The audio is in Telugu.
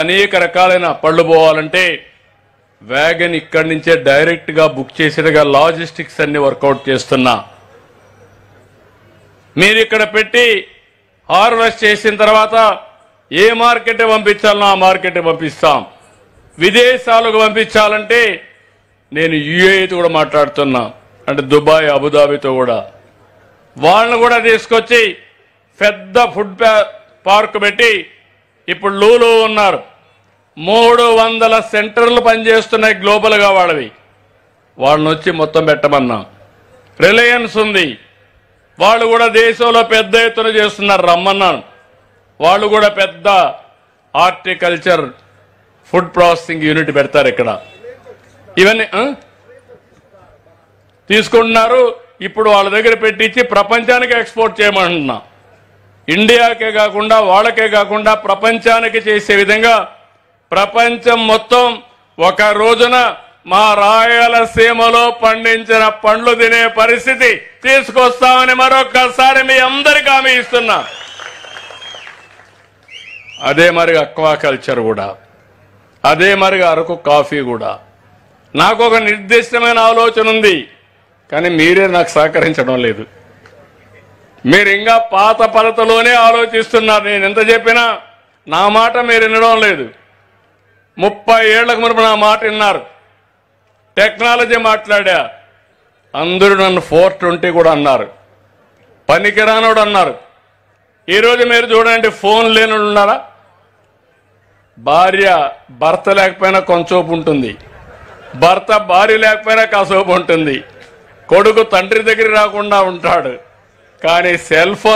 అనేక రకాలైన పళ్ళు పోవాలంటే వ్యాగన్ ఇక్కడి నుంచే డైరెక్ట్ గా బుక్ చేసేట్టుగా లాజిస్టిక్స్ అన్ని వర్కౌట్ చేస్తున్నా. మీరు ఇక్కడ పెట్టి హార్వెస్ట్ చేసిన తర్వాత ఏ మార్కెట్ పంపించాలనో ఆ మార్కెట్ పంపిస్తాం. విదేశాలకు పంపించాలంటే నేను యుఏఈతో కూడా మాట్లాడుతున్నా, అంటే దుబాయ్ అబుదాబితో కూడా. వాళ్ళని కూడా తీసుకొచ్చి పెద్ద ఫుడ్ పార్క్ పెట్టి ఇప్పుడు లూలు ఉన్నారు, 300 సెంటర్లు పనిచేస్తున్నాయి గ్లోబల్గా వాళ్ళవి. వాళ్ళని వచ్చి మొత్తం పెట్టమన్నాం. రిలయన్స్ ఉంది, వాళ్ళు కూడా దేశంలో పెద్ద ఎత్తున చేస్తున్నారు, రమ్మన్నాను. వాళ్ళు కూడా పెద్ద హార్టికల్చర్ ఫుడ్ ప్రాసెసింగ్ యూనిట్ పెడతారు ఇక్కడ. ఇవన్నీ తీసుకుంటున్నారు. ఇప్పుడు వాళ్ళ దగ్గర పెట్టించి ప్రపంచానికి ఎక్స్పోర్ట్ చేయమంటున్నా. ఇండియాకే కాకుండా వాళ్ళకే కాకుండా ప్రపంచానికి చేసే విధంగా ప్రపంచం మొత్తం ఒక రోజున మా రాయలసీమలో పండించిన పండ్లు తినే పరిస్థితి తీసుకొస్తామని మరొక్కసారి మీ అందరికీ హామీ ఇస్తున్నా. అదే మరి అక్వాకల్చర్ కూడా, అదే మరి అరకు కాఫీ కూడా. నాకు ఒక నిర్దిష్టమైన ఆలోచన ఉంది, కానీ మీరే నాకు సహకరించడం లేదు. మీరు ఇంకా పాత పద్ధతిలోనే ఆలోచిస్తున్నారు. నేను ఎంత చెప్పినా నా మాట మీరు వినడం లేదు. 30 ఏళ్లకు మునుపు నా మాట విన్నారు. టెక్నాలజీ మాట్లాడా, అందరూ నన్ను 420 కూడా అన్నారు, పనికిరానోడు అన్నారు. ఈరోజు మీరు చూడండి, ఫోన్ లేనోడు ఉన్నారా? భార్య భర్త లేకపోయినా కొంచెంసేపు ఉంటుంది, భర్త భార్య లేకపోయినా కాసేపు ఉంటుంది, కొడుకు తండ్రి దగ్గర రాకుండా ఉంటాడు, కానీ సెల్ ఫోన్